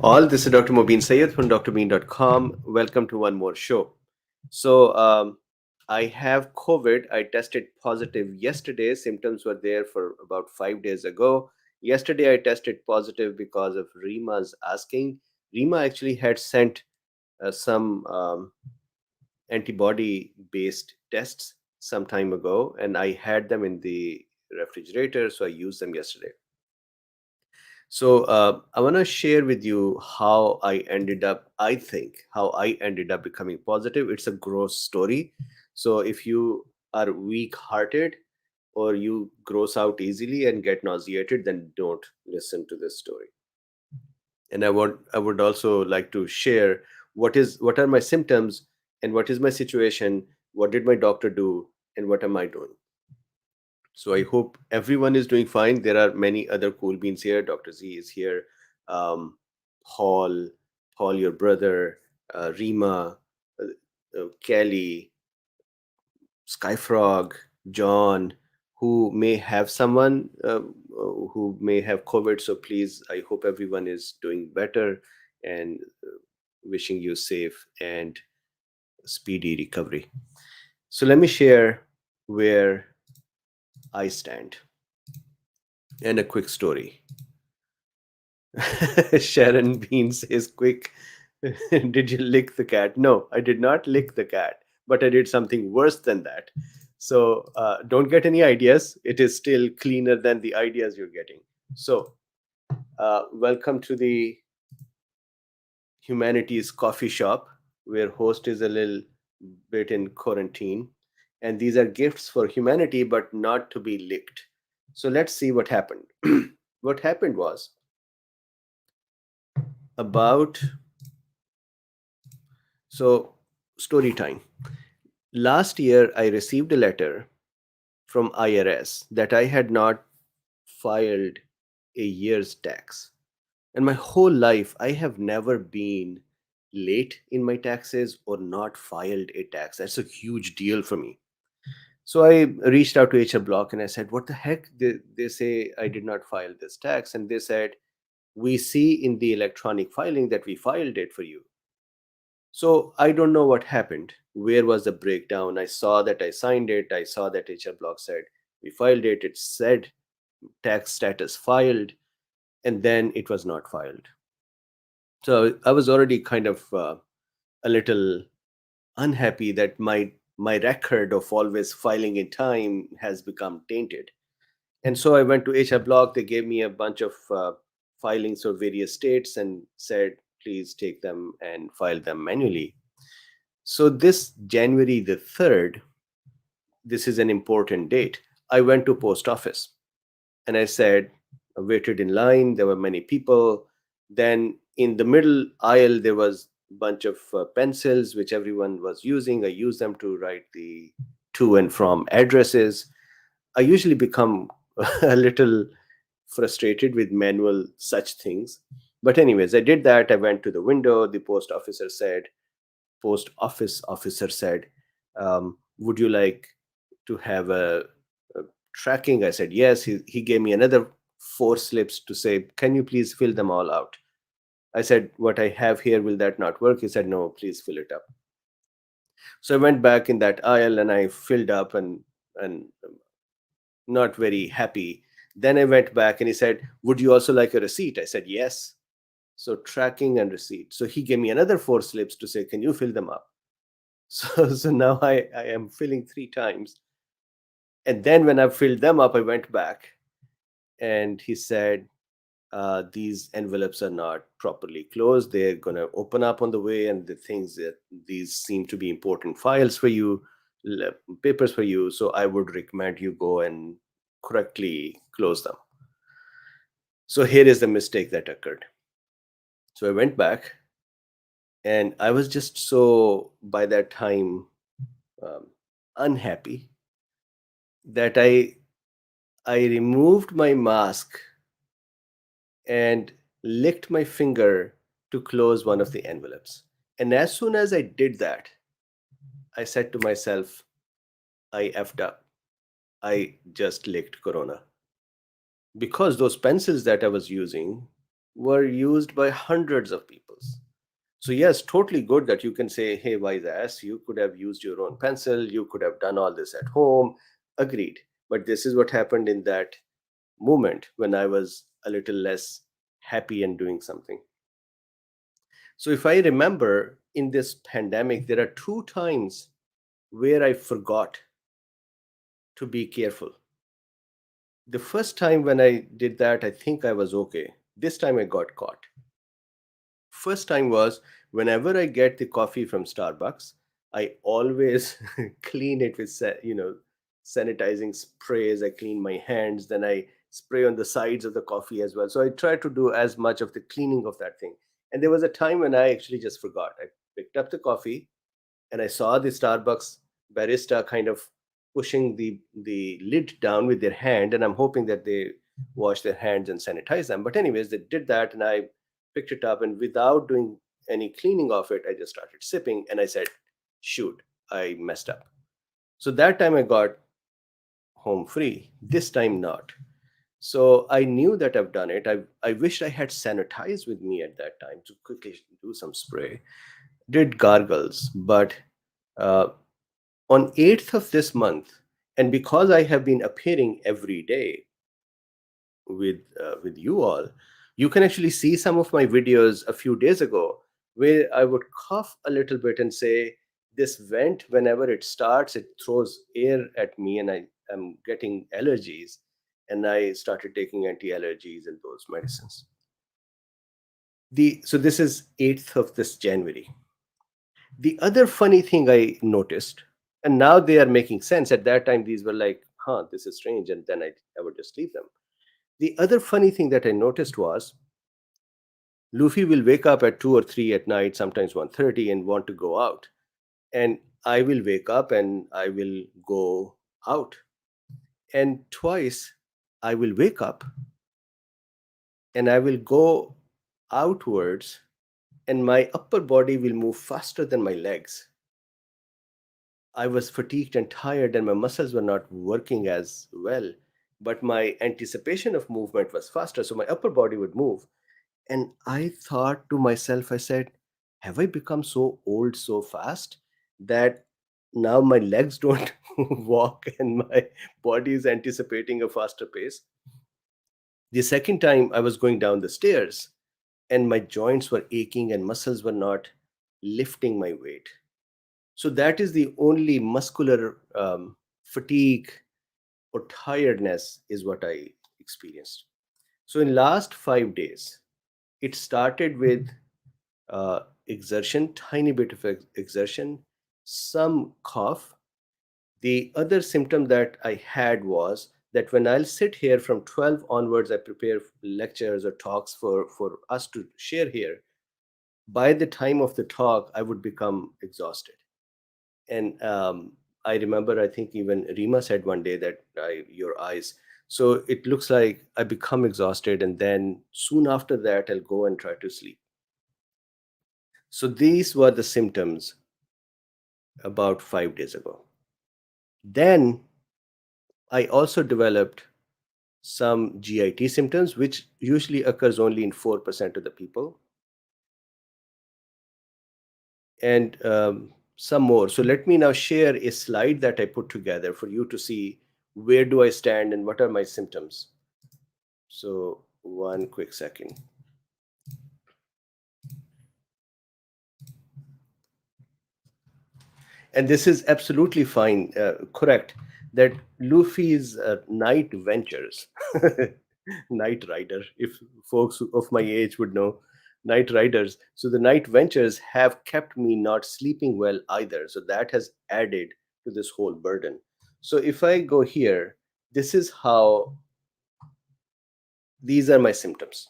All. This is Dr. Mobeen Sayed from DrBeen.com. Welcome to one more show. So, I have COVID. I tested positive yesterday. Symptoms were there for about 5 days ago. Yesterday, I tested positive because of Rima's asking. Rima actually had sent some antibody based tests some time ago, and I had them in the refrigerator, so I used them yesterday. So I want to share with you how I ended up, I think, how I ended up becoming positive. It's a gross story. So if you are weak hearted or you gross out easily and get nauseated, then don't listen to this story. And I would also like to share what are my symptoms and what is my situation, what did my doctor do, and what am I doing. So I hope everyone is doing fine. There are many other cool beans here. Dr. Z is here. Um, Paul, Paul, your brother, Rima, Kelly, Skyfrog, John, who may have someone who may have COVID. So please, I hope everyone is doing better and wishing you safe and speedy recovery. So let me share where I stand and a quick story. Sharon Bean says, quick, did you lick the cat? No, I did not lick the cat, but I did something worse than that. So don't get any ideas. It is still cleaner than the ideas you're getting. So welcome to the Humanities Coffee Shop, where host is a little bit in quarantine. And these are gifts for humanity, but not to be licked. So let's see what happened. What happened was about So, story time. Last year, I received a letter from IRS that I had not filed a year's tax. And my whole life, I have never been late in my taxes or not filed a tax. That's a huge deal for me. So I reached out to HR Block and I said, what the heck? They say I did not file this tax. And they said, we see in the electronic filing that we filed it for you. So I don't know what happened. Where was the breakdown? I saw that I signed it. I saw that HR Block said we filed it. It said tax status filed, and then it was not filed. So I was already kind of a little unhappy that my record of always filing in time has become tainted. And so I went to HR Block. They gave me a bunch of filings for various states and said, please take them and file them manually. So this January the 3rd, this is an important date. I went to post office and I said, I waited in line. There were many people. Then in the middle aisle, there was a bunch of pencils, which everyone was using. I used them to write the to and from addresses. I usually become a little frustrated with manual such things. But anyways, I did that. I went to the window. The post office officer said, would you like to have a tracking? I said yes. He gave me another four slips to say, can you please fill them all out? I said, what I have here, will that not work? He said, no, please fill it up. So I went back in that aisle and I filled up and not very happy. Then I went back and he said, would you also like a receipt? I said yes. So tracking and receipt. So he gave me another four slips to say, can you fill them up? So now I am filling three times. And then when I filled them up, I went back and he said, these envelopes are not properly closed. They're going to open up on the way. And the things that these seem to be important files for you, papers for you. So I would recommend you go and correctly close them. So here is the mistake that occurred. So I went back and I was just so by that time um, unhappy that I removed my mask and licked my finger to close one of the envelopes. And as soon as I did that, I said to myself, I effed up. I just licked Corona. Because those pencils that I was using, were used by hundreds of people. So yes, totally good that you can say, hey, wise ass, you could have used your own pencil, you could have done all this at home. Agreed. But this is what happened in that moment when I was a little less happy and doing something. So if I remember in this pandemic, there are two times where I forgot to be careful. The first time when I did that, I think I was okay. This time I got caught. First time was whenever I get the coffee from Starbucks, I always clean it with sanitizing sprays. I clean my hands, then I spray on the sides of the coffee as well. So I try to do as much of the cleaning of that thing. And there was a time when I actually just forgot. I picked up the coffee and I saw the Starbucks barista kind of pushing the lid down with their hand, and I'm hoping that they wash their hands and sanitize them. But anyways, they did that, and I picked it up, and without doing any cleaning of it, I just started sipping, and I said, "Shoot, I messed up." So that time I got home free. This time not. So I knew that I've done it. I wished I had sanitized with me at that time to quickly do some spray. Did gargles, but uh, on 8th of this month, and because I have been appearing every day with you all, you can actually see some of my videos a few days ago where I would cough a little bit and say, this vent, whenever it starts, it throws air at me and I am getting allergies. And I started taking anti-allergies and those medicines. So this is 8th of this January. The other funny thing I noticed, and now they are making sense. At that time, these were like, huh, this is strange. And then I would just leave them. The other funny thing that I noticed was Luffy will wake up at 2 or 3 at night, sometimes 1:30, and want to go out. And I will wake up and I will go out. And twice I will wake up and I will go outwards, and my upper body will move faster than my legs. I was fatigued and tired, and my muscles were not working as well. But my anticipation of movement was faster, so my upper body would move. And I thought to myself, I said, have I become so old so fast that now my legs don't walk and my body is anticipating a faster pace? The second time I was going down the stairs and my joints were aching and muscles were not lifting my weight. So that is the only muscular fatigue or tiredness is what I experienced. So in last 5 days, it started with exertion, tiny bit of exertion, some cough. The other symptom that I had was that when I'll sit here from 12 onwards, I prepare lectures or talks for us to share here. By the time of the talk, I would become exhausted. And I remember, I think even Rima said one day that your eyes. So it looks like I become exhausted, and then soon after that, I'll go and try to sleep. So these were the symptoms about 5 days ago. Then I also developed some GIT symptoms, which usually occurs only in 4% of the people, and some more. So let me now share a slide that I put together for you to see where do I stand and what are my symptoms. So one quick second. And this is absolutely fine, correct, that Luffy's night ventures, night rider, if folks of my age would know, night riders. So the night ventures have kept me not sleeping well either. So that has added to this whole burden. So if I go here, this is how these are my symptoms.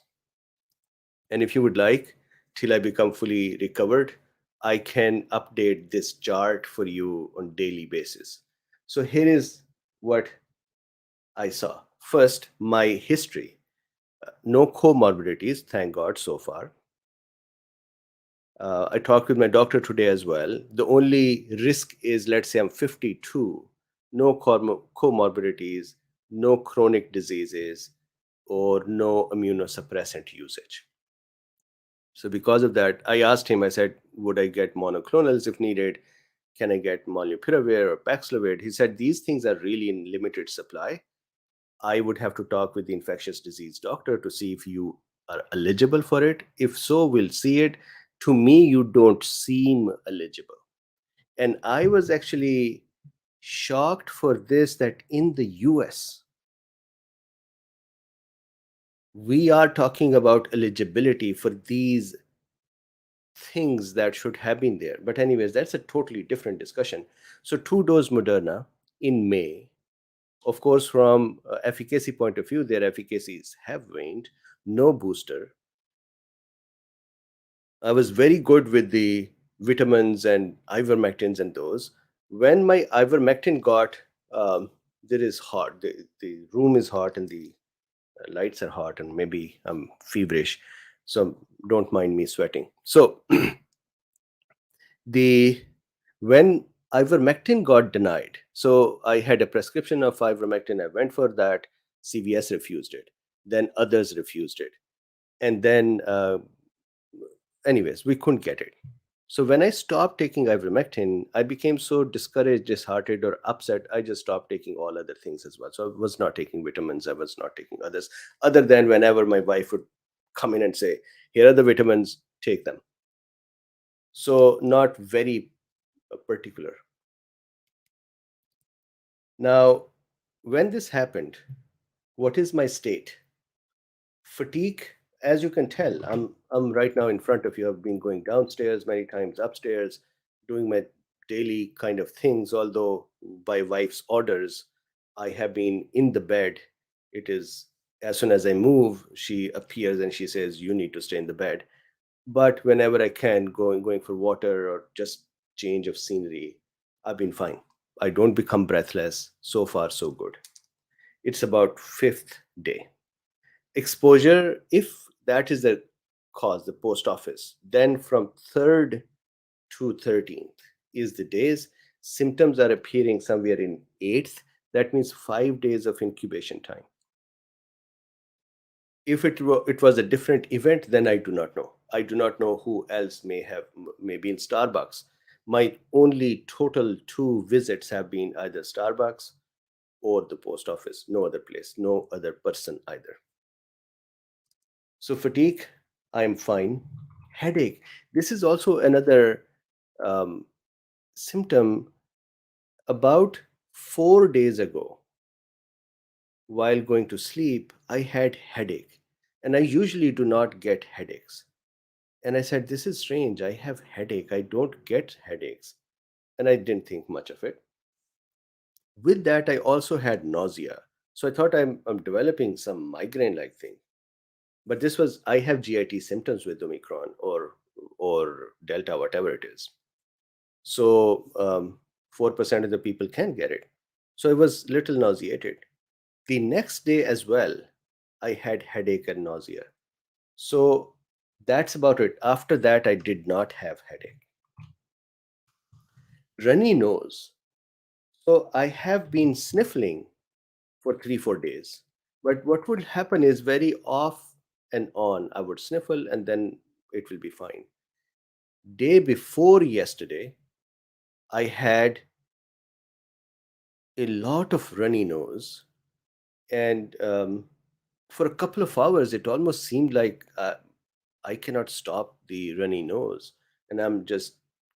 And if you would like, till I become fully recovered, I can update this chart for you on daily basis. So here is what I saw. First, my history. No comorbidities, thank God, so far. I talked with my doctor today as well. The only risk is, let's say I'm 52, no comorbidities, no chronic diseases, or no immunosuppressant usage. So because of that, I asked him, I said, would I get monoclonals if needed? Can I get molnupiravir or Paxlovid? He said, these things are really in limited supply. I would have to talk with the infectious disease doctor to see if you are eligible for it. If so, we'll see it. To me, you don't seem eligible. And I was actually shocked for this, that in the US, we are talking about eligibility for these things that should have been there. But, anyways, that's a totally different discussion. So, 2 dose Moderna in May. Of course, from efficacy point of view, their efficacies have waned. No booster. I was very good with the vitamins and ivermectins and those. When my ivermectin got, there is hot. The room is hot and the lights are hot, and maybe I'm feverish. So don't mind me sweating. So the when ivermectin got denied, so I had a prescription of ivermectin. I went for that. CVS refused it. Then others refused it, and then anyways, we couldn't get it. So when I stopped taking ivermectin, I became so discouraged, disheartened, or upset. I just stopped taking all other things as well. So I was not taking vitamins. I was not taking others, other than whenever my wife would come in and say, "Here are the vitamins. Take them." So not very particular. Now, when this happened, what is my state? Fatigue, as you can tell, I'm right now in front of you. I've been going downstairs many times, upstairs, doing my daily kind of things, although by wife's orders, I have been in the bed. It is, as soon as I move, she appears and she says, you need to stay in the bed. But whenever I can, going for water or just change of scenery, I've been fine. I don't become breathless. So far so good. It's about fifth day. Exposure, if that is the cause, the post office, then from 3rd to 13th is the days. Symptoms are appearing somewhere in 8th. That means 5 days of incubation time. If it was a different event, then I do not know. I do not know who else may be in Starbucks. My only total 2 visits have been either Starbucks or the post office. No other place, no other person either. So fatigue, I'm fine. Headache, this is also another um, symptom. About 4 days ago, while going to sleep, I had headache, and I usually do not get headaches. And I said, this is strange. I have headache. I don't get headaches. And I didn't think much of it. With that, I also had nausea. So I thought I'm developing some migraine like thing. But this was, I have GIT symptoms with Omicron or Delta, whatever it is. So 4% of the people can get it. So I was little nauseated. The next day as well, I had headache and nausea. So that's about it. After that, I did not have headache. Runny nose. So I have been sniffling for 3 4 days. But what would happen is, very off and on, I would sniffle and then it will be fine. Day before yesterday, I had a lot of runny nose, and for a couple of hours, it almost seemed like I cannot stop the runny nose, and I'm just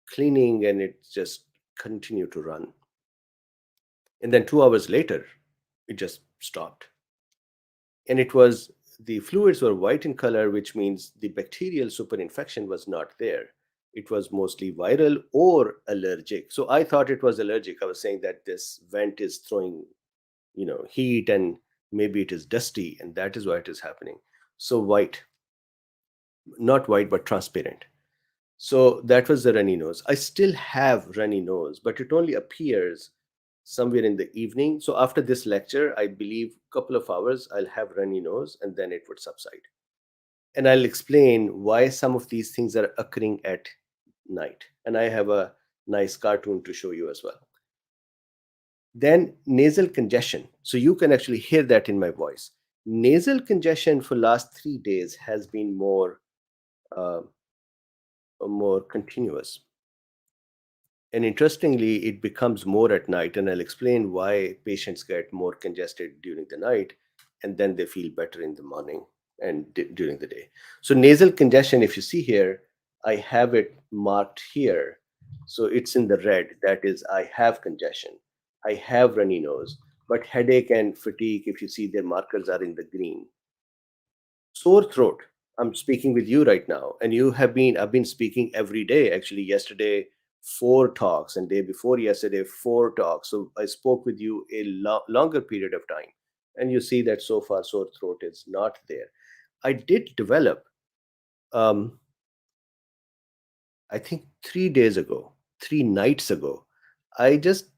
cleaning, and it just continued to run. And then 2 hours later, it just stopped. And it was, the fluids were white in color, which means the bacterial superinfection was not there. It was mostly viral or allergic. So I thought it was allergic. I was saying that this vent is throwing, heat, and maybe it is dusty, and that is why it is happening. So white, not white, but transparent. So that was the runny nose. I still have runny nose, but it only appears somewhere in the evening. So after this lecture, I believe couple of hours, I'll have runny nose, and then it would subside. And I'll explain why some of these things are occurring at night. And I have a nice cartoon to show you as well. Then nasal congestion. So you can actually hear that in my voice. Nasal congestion for last 3 days has been more uh, more continuous. And interestingly, it becomes more at night, and I'll explain why patients get more congested during the night and then they feel better in the morning and during the day. So, nasal congestion, if you see here, I have it marked here. So, it's in the red. That is, I have congestion, I have runny nose, but headache and fatigue, if you see their markers, are in the green. Sore throat, I'm speaking with you right now, and I've been speaking every day. Actually, yesterday 4 talks, and day before yesterday 4 talks. So I spoke with you a longer period of time, and you see that so far sore throat is not there. I did develop, um I think 3 days ago, 3 nights ago, I just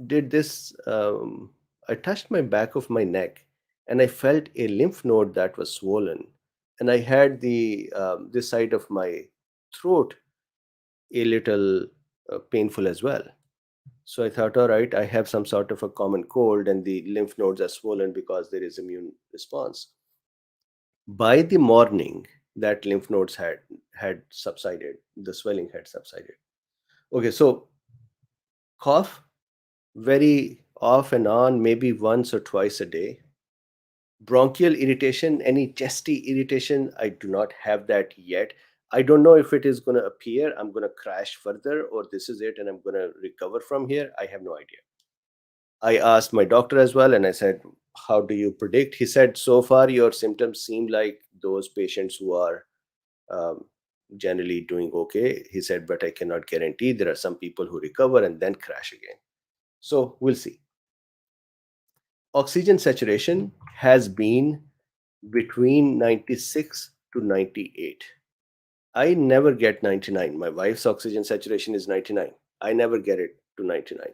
did this. I touched my back of my neck, and I felt a lymph node that was swollen, and I had the this side of my throat a little painful as well. So I thought, all right, I have some sort of a common cold, and the lymph nodes are swollen because there is immune response. By the morning, that lymph nodes had subsided. The swelling had subsided. Okay, so cough very off and on, maybe once or twice a day. Bronchial irritation, any chesty irritation, I do not have that yet. I don't know if it is going to appear, I'm going to crash further, or this is it and I'm going to recover from here. I have no idea. I asked my doctor as well, and I said, how do you predict? He said, so far your symptoms seem like those patients who are um, generally doing okay. He said, but I cannot guarantee. There are some people who recover and then crash again. So we'll see. Oxygen saturation has been between 96 to 98. I never get 99. My wife's oxygen saturation is 99. I never get it to 99.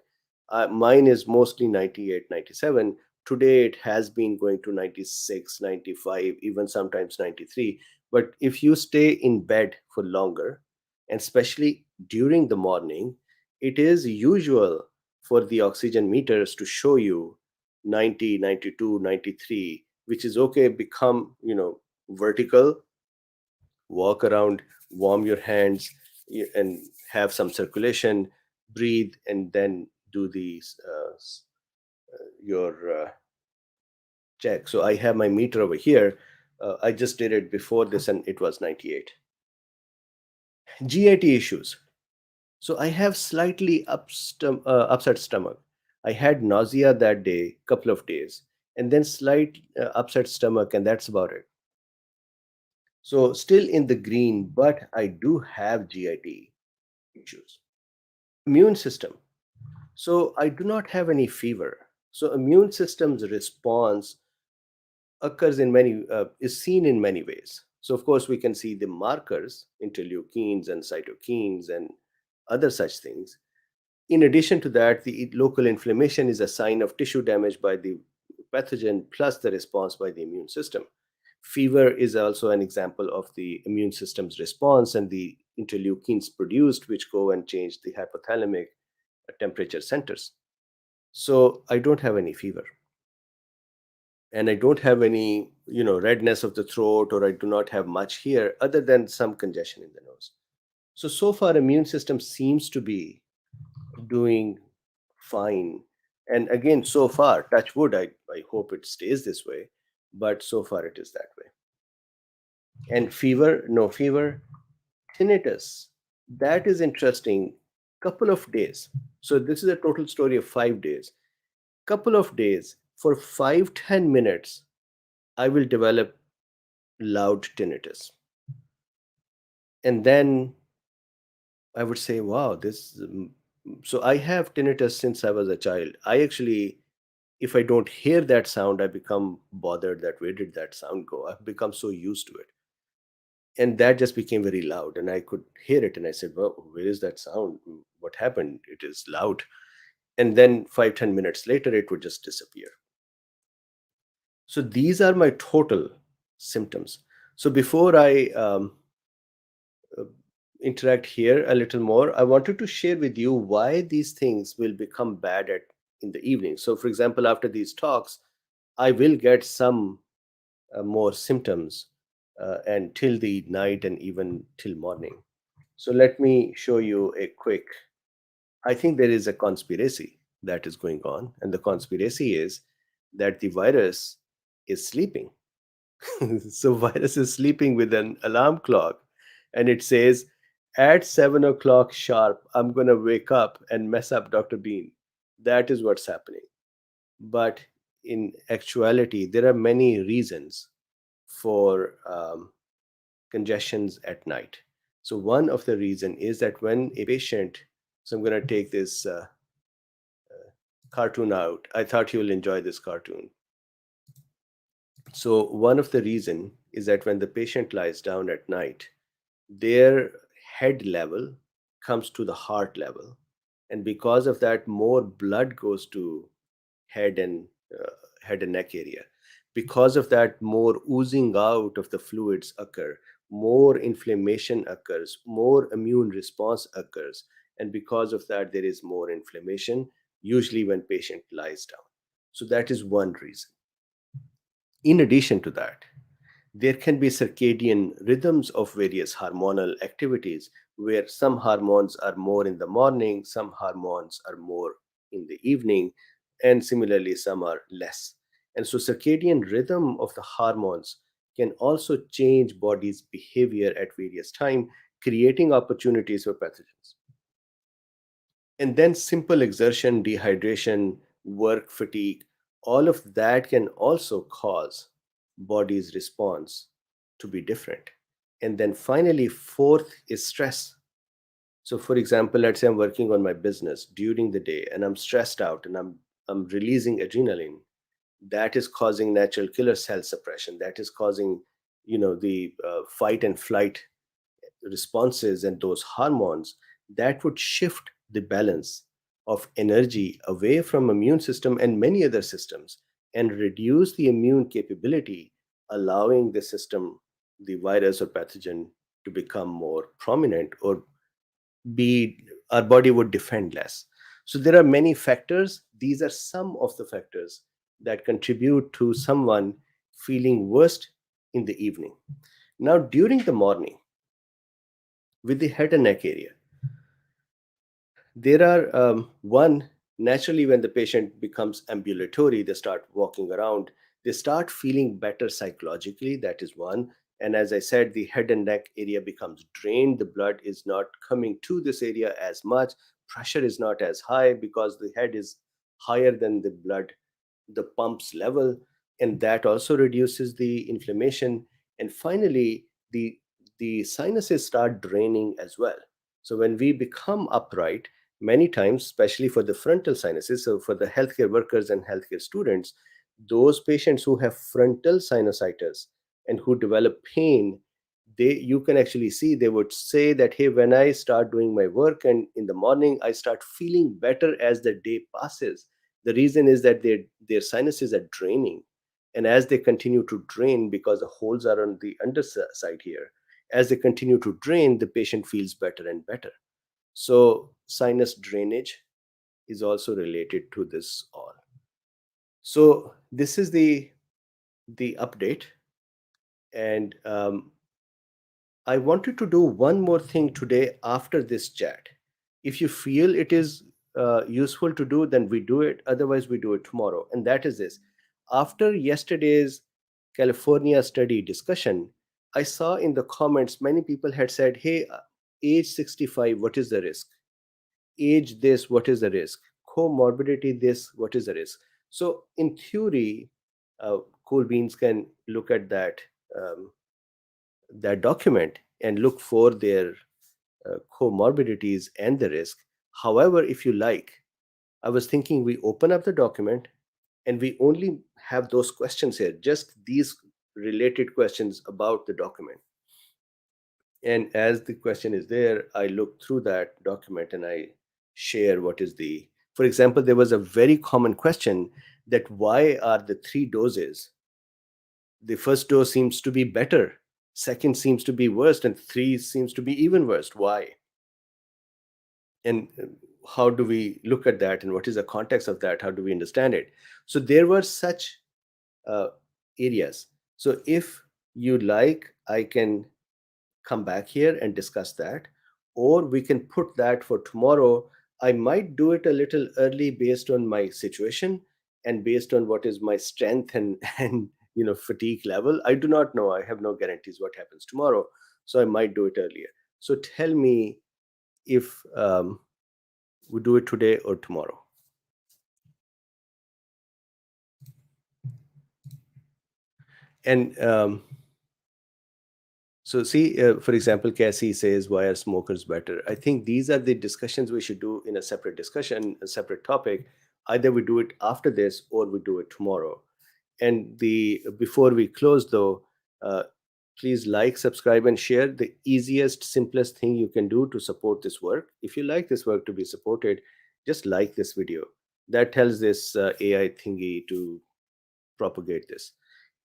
Mine is mostly 98, 97. Today it has been going to 96, 95, even sometimes 93. But if you stay in bed for longer, and especially during the morning, it is usual for the oxygen meters to show you 90, 92, 93, which is okay, become, vertical, walk around, warm your hands, and have some circulation, breathe, and then do these your check. So I have my meter over here. I just did it before this, and it was 98. GIT issues. So I have slightly upset stomach. I had nausea that day, couple of days, and then slight upset stomach, and that's about it. So still in the green, but I do have GIT issues. Immune system. So I do not have any fever. So immune system's response occurs in many is seen in many ways. So of course we can see the markers, interleukins and cytokines and other such things. In addition to that, the local inflammation is a sign of tissue damage by the pathogen plus the response by the immune system. Fever is also an example of the immune system's response and the interleukins produced, which go and change the hypothalamic temperature centers. So I don't have any fever, and I don't have any, redness of the throat, or I do not have much here other than some congestion in the nose. So far, immune system seems to be doing fine. And again, so far, touch wood, I hope it stays this way, but so far it is that way. And fever, no fever. Tinnitus, that is interesting. Couple of days. So this is a total story of 5 days. Couple of days, for 5-10 minutes, I will develop loud tinnitus. And then I would say, wow, so I have tinnitus since I was a child. I actually, if I don't hear that sound, I become bothered that where did that sound go? I've become so used to it. And that just became very loud, and I could hear it. And I said, well, where is that sound? What happened? It is loud. And then 5-10 minutes later, it would just disappear. So these are my total symptoms. So before I uh, interact here a little more, I wanted to share with you why these things will become bad at in the evening. So, for example, after these talks, I will get some more symptoms and till the night and even till morning. So let me show you a quick. I think there is a conspiracy that is going on, and the conspiracy is that the virus is sleeping. So virus is sleeping with an alarm clock, and it says at 7 o'clock sharp, I'm gonna wake up and mess up Dr. Bean. That is what's happening. But in actuality, there are many reasons for congestions at night. So one of the reason is that when a patient, so I'm going to take this cartoon out. I thought you'll enjoy this cartoon. So one of the reason is that when the patient lies down at night, their head level comes to the heart level, and because of that, more blood goes to head and uh, head and neck area. Because of that, more oozing out of the fluids occur, more inflammation occurs, more immune response occurs, and because of that, there is more inflammation, usually when patient lies down. So that is one reason. In addition to that, there can be circadian rhythms of various hormonal activities where some hormones are more in the morning, some hormones are more in the evening, and similarly, some are less. And so, circadian rhythm of the hormones can also change body's behavior at various time, creating opportunities for pathogens. And then simple exertion, dehydration, work fatigue, all of that can also cause body's response to be different. And then finally, fourth is stress. So for example, let's say I'm working on my business during the day and I'm stressed out and I'm releasing adrenaline. That is causing natural killer cell suppression. That is causing, the fight and flight responses and those hormones that would shift the balance of energy away from immune system and many other systems and reduce the immune capability, allowing the system, the virus or pathogen, to become more prominent or be our body would defend less. So there are many factors. These are some of the factors that contribute to someone feeling worst in the evening. Now during the morning, with the head and neck area, there are one, naturally when the patient becomes ambulatory, they start walking around, they start feeling better psychologically. That is one. And as I said, the head and neck area becomes drained, the blood is not coming to this area as much, pressure is not as high because the head is higher than the blood, the pumps level, and that also reduces the inflammation. And finally, the sinuses start draining as well. So when we become upright, many times, especially for the frontal sinuses, so for the healthcare workers and healthcare students, those patients who have frontal sinusitis and who develop pain, they, you can actually see, they would say that, hey, when I start doing my work and in the morning I start feeling better as the day passes. The reason is that their sinuses are draining, and as they continue to drain, because the holes are on the underside here, as they continue to drain, the patient feels better and better. So sinus drainage is also related to this all. So this is the update, and I wanted to do one more thing today after this chat. If you feel it is useful to do, then we do it. Otherwise, we do it tomorrow. And that is this. After yesterday's California study discussion, I saw in the comments many people had said, hey, age 65, what is the risk? Age this, what is the risk? Comorbidity this, what is the risk? So, in theory, cool beans can look at um, that document and look for their comorbidities and the risk. However, if you like, I was thinking we open up the document and we only have those questions here, just these related questions about the document. And as the question is there, I look through that document and I share what is the, for example, there was a very common question that why are the three doses, the first dose seems to be better, second seems to be worse, and three seems to be even worse. Why? And how do we look at that, and what is the context of that? How do we understand it? So there were such uh, areas. So if you like, I can come back here and discuss that, or we can put that for tomorrow. I might do it a little early based on my situation and based on what is my strength and and fatigue level. I do not know. I have no guarantees what happens tomorrow, so I might do it earlier. So tell me if we do it today or tomorrow. And so, see, for example, Cassie says, why are smokers better? I think these are the discussions we should do in a separate discussion, a separate topic. Either we do it after this or we do it tomorrow. And the before we close, though, uh, please like, subscribe, and share. The easiest, simplest thing you can do to support this work. If you like this work to be supported, just like this video. That tells this AI thingy to propagate this.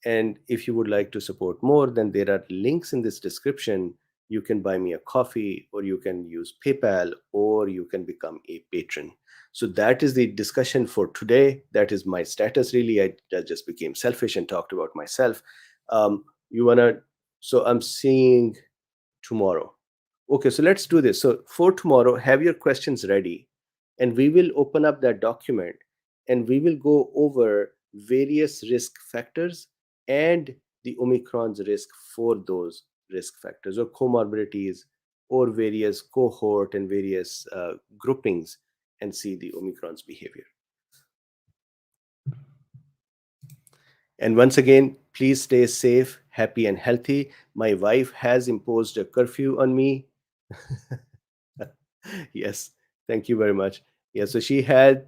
And if you would like to support more, then there are links in this description. You can buy me a coffee, or you can use PayPal, or you can become a patron. So that is the discussion for today. That is my status, really. I just became selfish and talked about myself. You want to, so I'm seeing tomorrow. Okay, so let's do this. So for tomorrow, have your questions ready, and we will open up that document and we will go over various risk factors and the Omicron's risk for those risk factors or comorbidities or various cohort and various groupings, and see the Omicron's behavior. And once again, please stay safe, happy, and healthy. My wife has imposed a curfew on me. Yes, thank you very much. Yeah, so she has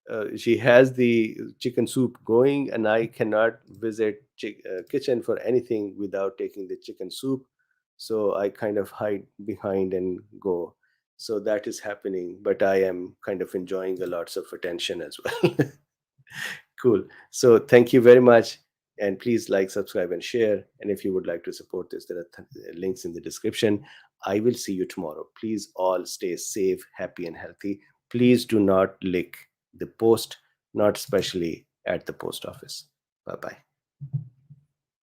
the chicken soup going, and I cannot visit kitchen for anything without taking the chicken soup. So I kind of hide behind and go. So that is happening, but I am kind of enjoying a lots of attention as well. Cool. So thank you very much. And please like, subscribe, and share. And if you would like to support this, there are links in the description. I will see you tomorrow. Please all stay safe, happy, and healthy. Please do not lick the post, not especially at the post office. Bye bye.